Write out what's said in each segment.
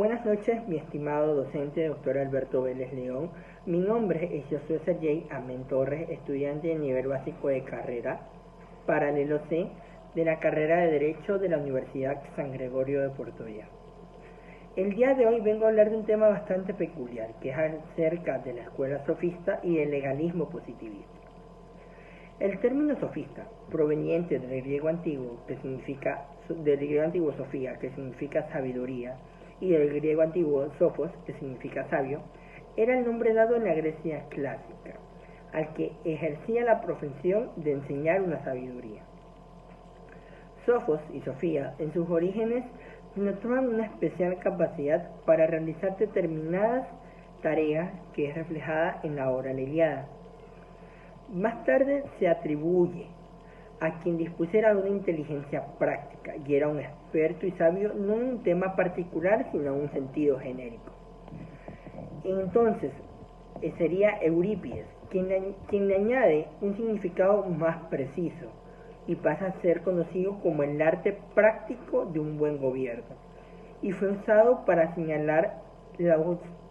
Buenas noches, mi estimado docente, doctor Alberto Vélez León. Mi nombre es Josué Sergey Amén Torres, estudiante de nivel básico de carrera, paralelo C, de la carrera de Derecho de la Universidad San Gregorio de Puerto Viejo. El día de hoy vengo a hablar de un tema bastante peculiar, que es acerca de la escuela sofista y el legalismo positivista. El término sofista, proveniente del griego antiguo, sofía, que significa sabiduría, y del griego antiguo sophos, que significa sabio, era el nombre dado en la Grecia clásica, al que ejercía la profesión de enseñar una sabiduría. Sophos y Sofía, en sus orígenes, denotaban una especial capacidad para realizar determinadas tareas que es reflejada en la obra Ilíada. Más tarde se atribuye a quien dispusiera de una inteligencia práctica y era un experto y sabio no en un tema particular sino en un sentido genérico. Entonces sería Eurípides quien le añade un significado más preciso y pasa a ser conocido como el arte práctico de un buen gobierno, y fue usado para señalar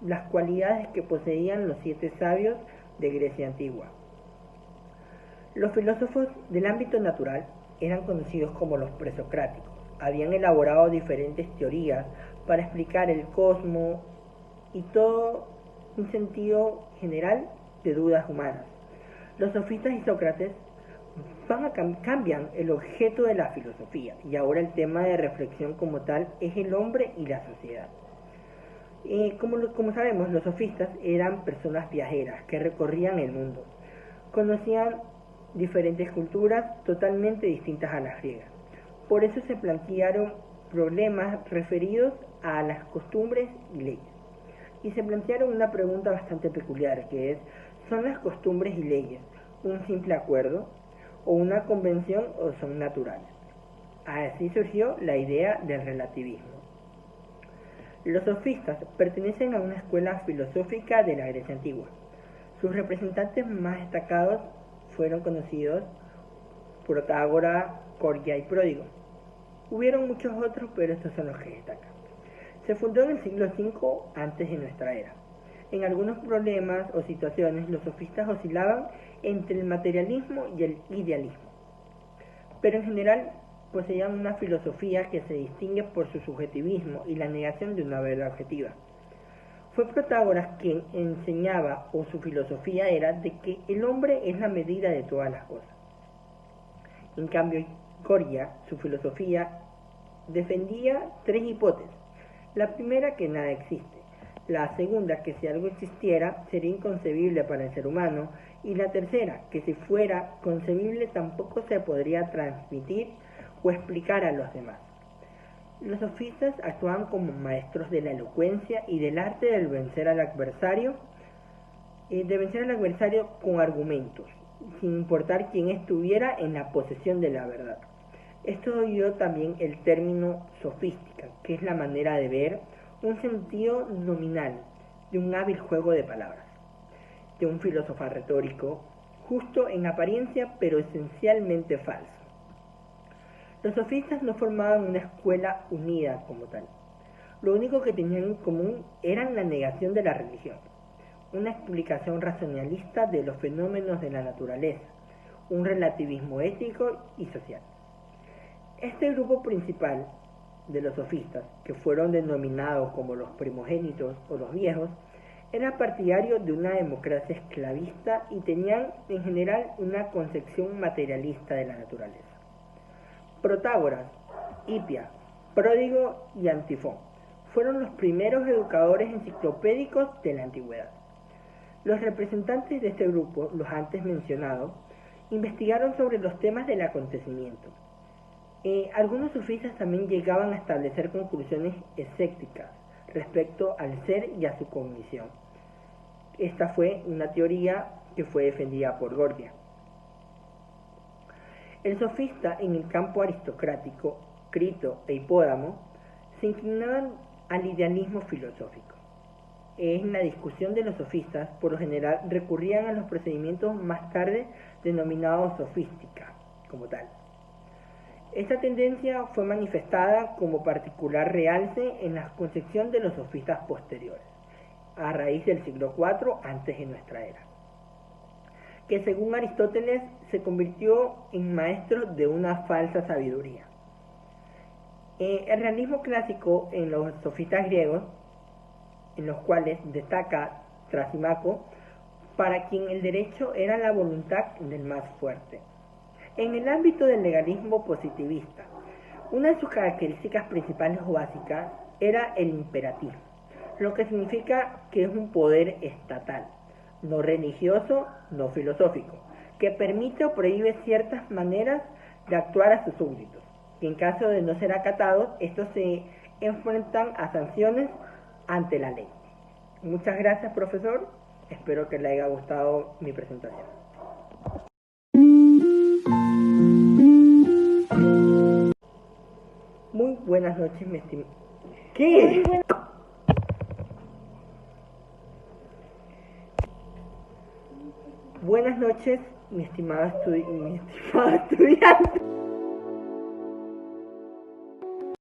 las cualidades que poseían los 7 sabios de Grecia antigua. Los filósofos del ámbito natural eran conocidos como los presocráticos. Habían elaborado diferentes teorías para explicar el cosmos y todo un sentido general de dudas humanas. Los sofistas y Sócrates cambian el objeto de la filosofía y ahora el tema de reflexión como tal es el hombre y la sociedad. Como sabemos, los sofistas eran personas viajeras que recorrían el mundo, conocían diferentes culturas totalmente distintas a las griegas. Por eso se plantearon problemas referidos a las costumbres y leyes. Y se plantearon una pregunta bastante peculiar, que es: ¿son las costumbres y leyes un simple acuerdo, o una convención, o son naturales? Así surgió la idea del relativismo. Los sofistas pertenecen a una escuela filosófica de la Grecia antigua. Sus representantes más destacados fueron conocidos Protágora, Gorgia y Pródigo. Hubieron muchos otros, pero estos son los que destacan. Se fundó en el siglo V antes de nuestra era. En algunos problemas o situaciones los sofistas oscilaban entre el materialismo y el idealismo, pero en general poseían una filosofía que se distingue por su subjetivismo y la negación de una verdad objetiva. Fue Protágoras quien enseñaba, o su filosofía era, de que el hombre es la medida de todas las cosas. En cambio, Gorgia, su filosofía, defendía 3 hipótesis. La primera, que nada existe. La segunda, que si algo existiera, sería inconcebible para el ser humano. Y la tercera, que si fuera concebible, tampoco se podría transmitir o explicar a los demás. Los sofistas actuaban como maestros de la elocuencia y del arte de vencer al adversario con argumentos, sin importar quién estuviera en la posesión de la verdad. Esto dio también el término sofística, que es la manera de ver, un sentido nominal de un hábil juego de palabras, de un filósofo retórico, justo en apariencia pero esencialmente falso. Los sofistas no formaban una escuela unida como tal. Lo único que tenían en común era la negación de la religión, una explicación racionalista de los fenómenos de la naturaleza, un relativismo ético y social. Este grupo principal de los sofistas, que fueron denominados como los primogénitos o los viejos, era partidario de una democracia esclavista y tenían en general una concepción materialista de la naturaleza. Protágoras, Hipia, Pródigo y Antifón fueron los primeros educadores enciclopédicos de la antigüedad. Los representantes de este grupo, los antes mencionados, investigaron sobre los temas del acontecimiento. Algunos sofistas también llegaban a establecer conclusiones escépticas respecto al ser y a su cognición. Esta fue una teoría que fue defendida por Gorgia. El sofista en el campo aristocrático, Crito e Hipódamo, se inclinaban al idealismo filosófico. En la discusión de los sofistas, por lo general, recurrían a los procedimientos más tarde denominados sofística, como tal. Esta tendencia fue manifestada como particular realce en la concepción de los sofistas posteriores, a raíz del siglo IV antes de nuestra era, que según Aristóteles se convirtió en maestro de una falsa sabiduría. El realismo clásico en los sofistas griegos, en los cuales destaca Trasimaco, para quien el derecho era la voluntad del más fuerte. En el ámbito del legalismo positivista, una de sus características principales o básicas era el imperativo, lo que significa que es un poder estatal, no religioso, no filosófico, que permite o prohíbe ciertas maneras de actuar a sus súbditos, y en caso de no ser acatados, estos se enfrentan a sanciones ante la ley. Muchas gracias, profesor. Espero que le haya gustado mi presentación. Muy buenas noches, mi estimado. ¿Qué? Buenas noches, mi estimado estudiante.